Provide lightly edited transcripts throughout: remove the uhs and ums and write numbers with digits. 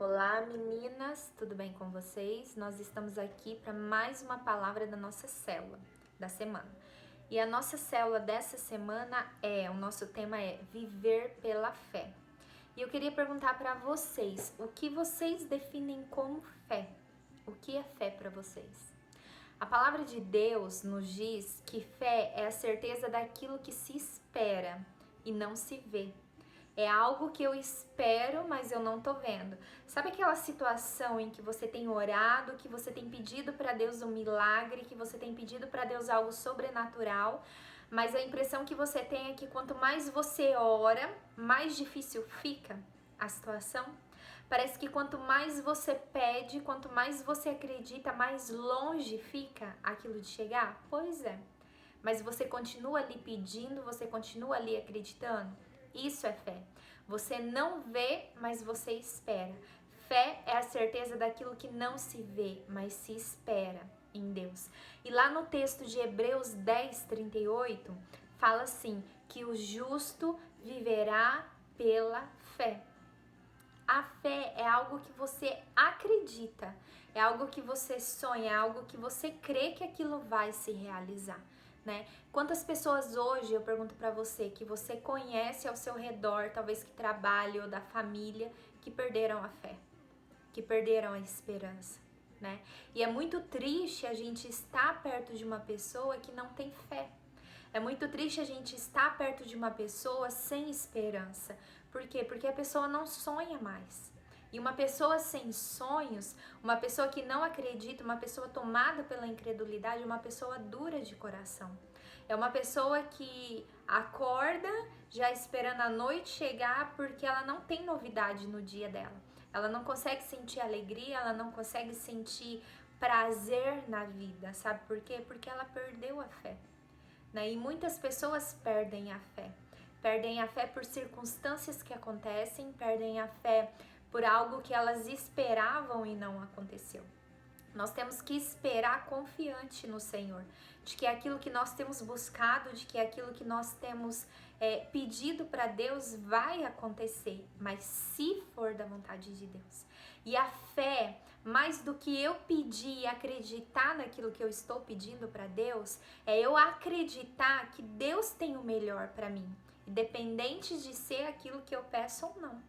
Olá meninas, tudo bem com vocês? Nós estamos aqui para mais uma palavra da nossa célula da semana. E a nossa célula dessa semana o nosso tema é Viver pela Fé. E eu queria perguntar para vocês, o que vocês definem como fé? O que é fé para vocês? A palavra de Deus nos diz que fé é a certeza daquilo que se espera e não se vê. É algo que eu espero, mas eu não tô vendo. Sabe aquela situação em que você tem orado, que você tem pedido para Deus um milagre, que você tem pedido para Deus algo sobrenatural, mas a impressão que você tem é que quanto mais você ora, mais difícil fica a situação? Parece que quanto mais você pede, quanto mais você acredita, mais longe fica aquilo de chegar? Pois é. Mas você continua ali pedindo, você continua ali acreditando? Isso é fé. Você não vê, mas você espera. Fé é a certeza daquilo que não se vê, mas se espera em Deus. E lá no texto de Hebreus 10:38, fala assim, que o justo viverá pela fé. A fé é algo que você acredita, é algo que você sonha, é algo que você crê que aquilo vai se realizar, né? Quantas pessoas hoje, eu pergunto pra você, que você conhece ao seu redor, talvez que trabalhe ou da família, que perderam a fé, que perderam a esperança, né? E é muito triste a gente estar perto de uma pessoa que não tem fé. É muito triste a gente estar perto de uma pessoa sem esperança. Por quê? Porque a pessoa não sonha mais. E uma pessoa sem sonhos, uma pessoa que não acredita, uma pessoa tomada pela incredulidade, uma pessoa dura de coração. É uma pessoa que acorda já esperando a noite chegar porque ela não tem novidade no dia dela. Ela não consegue sentir alegria, ela não consegue sentir prazer na vida. Sabe por quê? Porque ela perdeu a fé. E muitas pessoas perdem a fé. Perdem a fé por circunstâncias que acontecem, perdem a fé por algo que elas esperavam e não aconteceu. Nós temos que esperar confiante no Senhor, de que aquilo que nós temos buscado, de que aquilo que nós temos pedido para Deus vai acontecer, mas se for da vontade de Deus. E a fé, mais do que eu pedir e acreditar naquilo que eu estou pedindo para Deus, é eu acreditar que Deus tem o melhor para mim, independente de ser aquilo que eu peço ou não.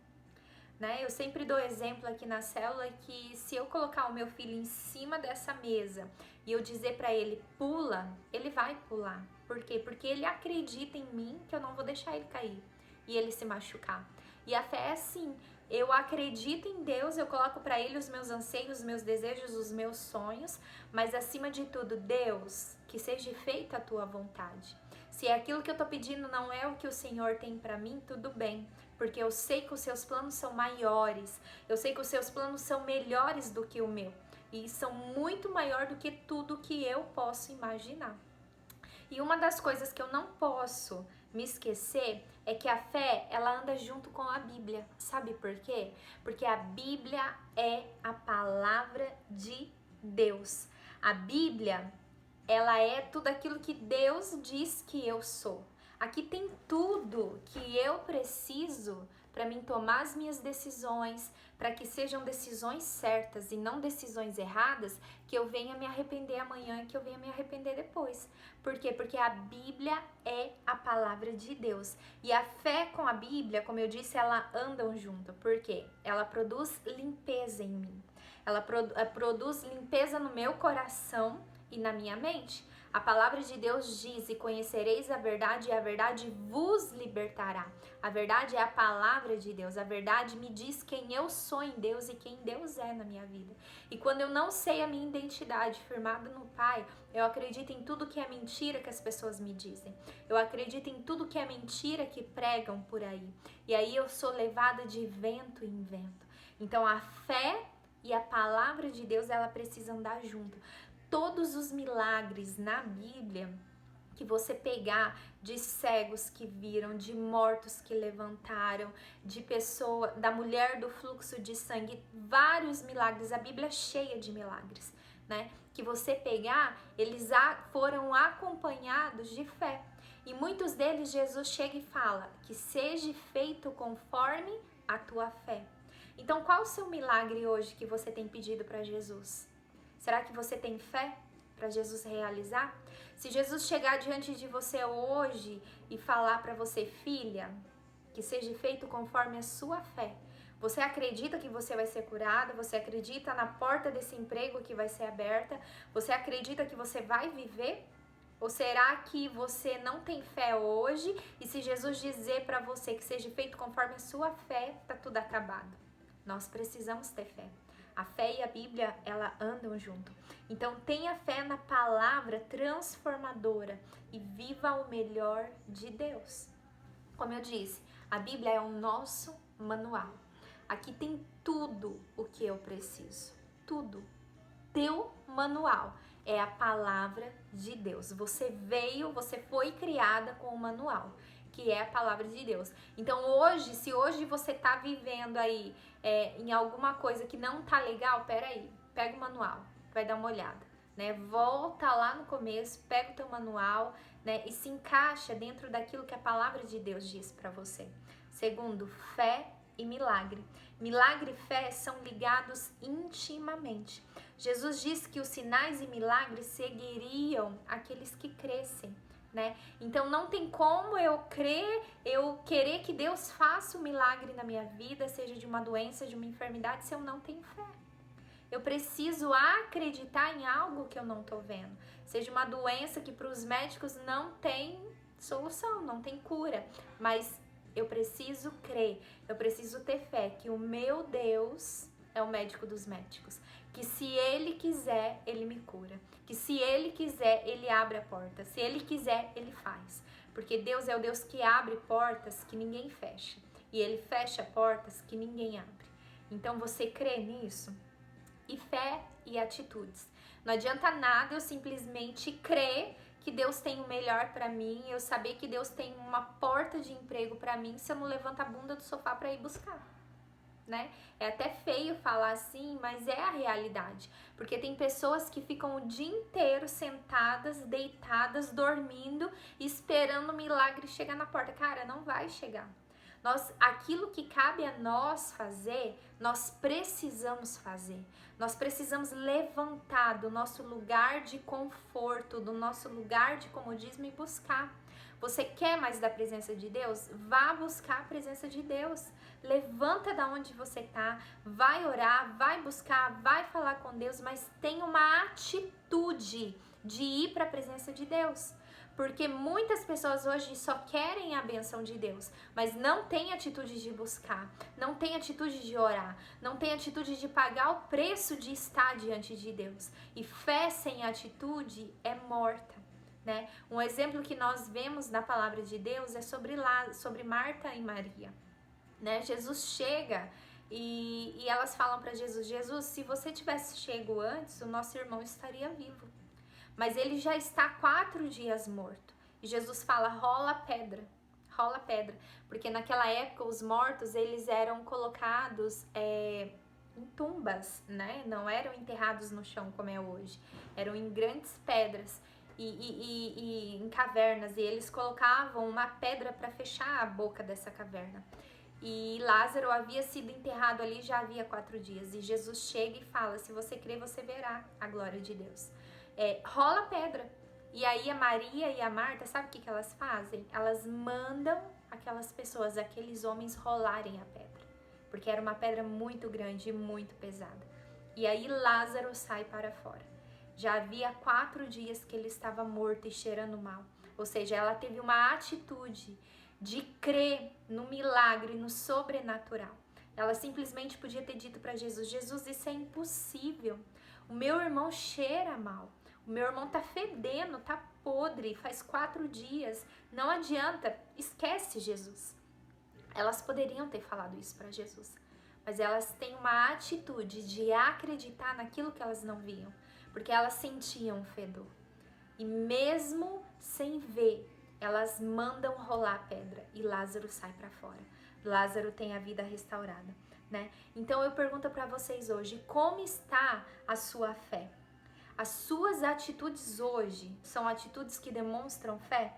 Eu sempre dou exemplo aqui na célula que se eu colocar o meu filho em cima dessa mesa e eu dizer para ele pula, ele vai pular. Por quê? Porque ele acredita em mim que eu não vou deixar ele cair e ele se machucar. E a fé é assim, eu acredito em Deus, eu coloco para ele os meus anseios, os meus desejos, os meus sonhos, mas acima de tudo, Deus, que seja feita a tua vontade. Se aquilo que eu tô pedindo não é o que o Senhor tem para mim, tudo bem, porque eu sei que os seus planos são maiores, eu sei que os seus planos são melhores do que o meu, e são muito maior do que tudo que eu posso imaginar. E uma das coisas que eu não posso me esquecer é que a fé, ela anda junto com a Bíblia. Sabe por quê? Porque a Bíblia é a palavra de Deus. A Bíblia, ela é tudo aquilo que Deus diz que eu sou. Aqui tem tudo que eu preciso para mim tomar as minhas decisões, para que sejam decisões certas e não decisões erradas, que eu venha me arrepender amanhã e que eu venha me arrepender depois. Por quê? Porque a Bíblia é a palavra de Deus. E a fé com a Bíblia, como eu disse, ela andam junto. Por quê? Ela produz limpeza em mim. Ela produz limpeza no meu coração e na minha mente. A palavra de Deus diz: e conhecereis a verdade, e a verdade vos libertará. A verdade é a palavra de Deus. A verdade me diz quem eu sou em Deus e quem Deus é na minha vida. E quando eu não sei a minha identidade firmada no Pai, eu acredito em tudo que é mentira que as pessoas me dizem. Eu acredito em tudo que é mentira que pregam por aí. E aí eu sou levada de vento em vento. Então a fé e a palavra de Deus, ela precisa andar junto. Todos os milagres na Bíblia que você pegar, de cegos que viram, de mortos que levantaram, de pessoa, da mulher do fluxo de sangue, vários milagres, a Bíblia é cheia de milagres, que você pegar, eles foram acompanhados de fé. E muitos deles Jesus chega e fala que seja feito conforme a tua fé. Então, qual o seu milagre hoje que você tem pedido para Jesus? Será que você tem fé para Jesus realizar? Se Jesus chegar diante de você hoje e falar para você, filha, que seja feito conforme a sua fé, você acredita que você vai ser curada? Você acredita na porta desse emprego que vai ser aberta? Você acredita que você vai viver? Ou será que você não tem fé hoje e se Jesus dizer para você que seja feito conforme a sua fé, tá tudo acabado? Nós precisamos ter fé. A fé e a Bíblia, ela andam junto. Então tenha fé na palavra transformadora e viva o melhor de Deus. Como eu disse, a Bíblia é o nosso manual. Aqui tem tudo o que eu preciso. Tudo. Teu manual é a palavra de Deus. Você foi criada com o manual, que é a palavra de Deus. Então hoje, se hoje você tá vivendo aí em alguma coisa que não tá legal, peraí, pega o manual, vai dar uma olhada, né? Volta lá no começo, pega o teu manual, né? E se encaixa dentro daquilo que a palavra de Deus diz para você. Segundo, fé e milagre. Milagre e fé são ligados intimamente. Jesus disse que os sinais e milagres seguiriam aqueles que crescem, né? Então não tem como eu querer que Deus faça um milagre na minha vida, seja de uma doença, de uma enfermidade, se eu não tenho fé. Eu preciso acreditar em algo que eu não tô vendo. Seja uma doença que para os médicos não tem solução, não tem cura, mas eu preciso crer, eu preciso ter fé que o meu Deus é o médico dos médicos. Que se Ele quiser, Ele me cura. Que se Ele quiser, Ele abre a porta. Se Ele quiser, Ele faz. Porque Deus é o Deus que abre portas que ninguém fecha. E Ele fecha portas que ninguém abre. Então você crê nisso? E fé e atitudes. Não adianta nada eu simplesmente crer que Deus tem o melhor pra mim, eu saber que Deus tem uma porta de emprego pra mim, se eu não levanto a bunda do sofá pra ir buscar, né? É até feio falar assim, mas é a realidade, porque tem pessoas que ficam o dia inteiro sentadas, deitadas, dormindo, esperando o milagre chegar na porta. Cara, não vai chegar. Aquilo que cabe a nós fazer, nós precisamos fazer. Nós precisamos levantar do nosso lugar de conforto, do nosso lugar de comodismo e buscar. Você quer mais da presença de Deus? Vá buscar a presença de Deus. Levanta da onde você tá, vai orar, vai buscar, vai falar com Deus, mas tenha uma atitude de ir para a presença de Deus. Porque muitas pessoas hoje só querem a benção de Deus, mas não tem atitude de buscar, não tem atitude de orar, não tem atitude de pagar o preço de estar diante de Deus. E fé sem atitude é morta, né? Um exemplo que nós vemos na palavra de Deus é sobre Marta e Maria, né? Jesus chega e elas falam para Jesus: Jesus, se você tivesse chego antes, o nosso irmão estaria vivo. Mas ele já está 4 dias morto. E Jesus fala, rola pedra, porque naquela época os mortos, eles eram colocados em tumbas, né? Não eram enterrados no chão como é hoje, eram em grandes pedras e em cavernas, e eles colocavam uma pedra para fechar a boca dessa caverna. E Lázaro havia sido enterrado ali já havia 4 dias, e Jesus chega e fala, se você crer, você verá a glória de Deus. Rola a pedra. E aí a Maria e a Marta, sabe o que elas fazem? Elas mandam aquelas pessoas, aqueles homens rolarem a pedra, porque era uma pedra muito grande e muito pesada. E aí Lázaro sai para fora. Já havia 4 dias que ele estava morto e cheirando mal. Ou seja, ela teve uma atitude de crer no milagre, no sobrenatural. Ela simplesmente podia ter dito para Jesus, Jesus, isso é impossível. O meu irmão cheira mal. O meu irmão tá fedendo, tá podre, faz 4 dias. Não adianta, esquece Jesus. Elas poderiam ter falado isso para Jesus, mas elas têm uma atitude de acreditar naquilo que elas não viam, porque elas sentiam o fedor. E mesmo sem ver, elas mandam rolar a pedra e Lázaro sai para fora. Lázaro tem a vida restaurada, né? Então eu pergunto para vocês hoje, como está a sua fé? As suas atitudes hoje são atitudes que demonstram fé?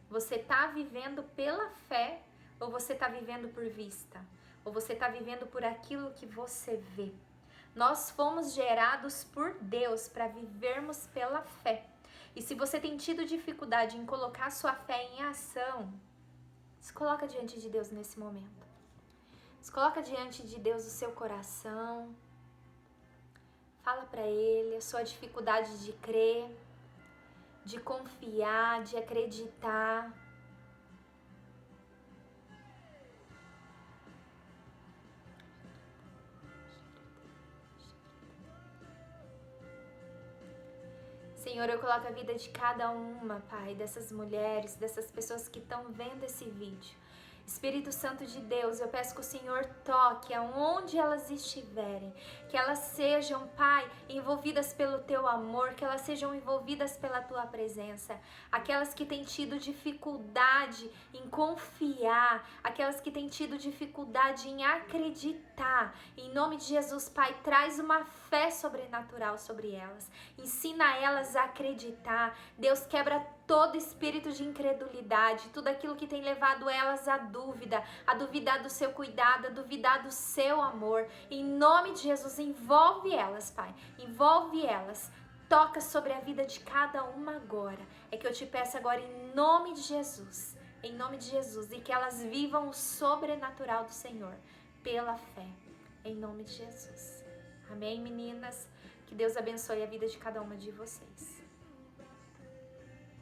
Você está vivendo pela fé ou você está vivendo por vista? Ou você está vivendo por aquilo que você vê? Nós fomos gerados por Deus para vivermos pela fé. E se você tem tido dificuldade em colocar sua fé em ação, se coloca diante de Deus nesse momento. Se coloca diante de Deus o seu coração. Fala para Ele a sua dificuldade de crer, de confiar, de acreditar. Senhor, eu coloco a vida de cada uma, Pai, dessas mulheres, dessas pessoas que estão vendo esse vídeo. Espírito Santo de Deus, eu peço que o Senhor toque aonde elas estiverem, que elas sejam, Pai, envolvidas pelo Teu amor, que elas sejam envolvidas pela Tua presença. Aquelas que têm tido dificuldade em confiar, aquelas que têm tido dificuldade em acreditar, em nome de Jesus, Pai, traz uma fé sobrenatural sobre elas, ensina elas a acreditar. Deus, quebra todo espírito de incredulidade, tudo aquilo que tem levado elas a duvidar do seu cuidado, a duvidar do seu amor. Em nome de Jesus, envolve elas, Pai, envolve elas. Toca sobre a vida de cada uma agora. É que eu te peço agora em nome de Jesus, e que elas vivam o sobrenatural do Senhor pela fé, em nome de Jesus. Amém, meninas? Que Deus abençoe a vida de cada uma de vocês.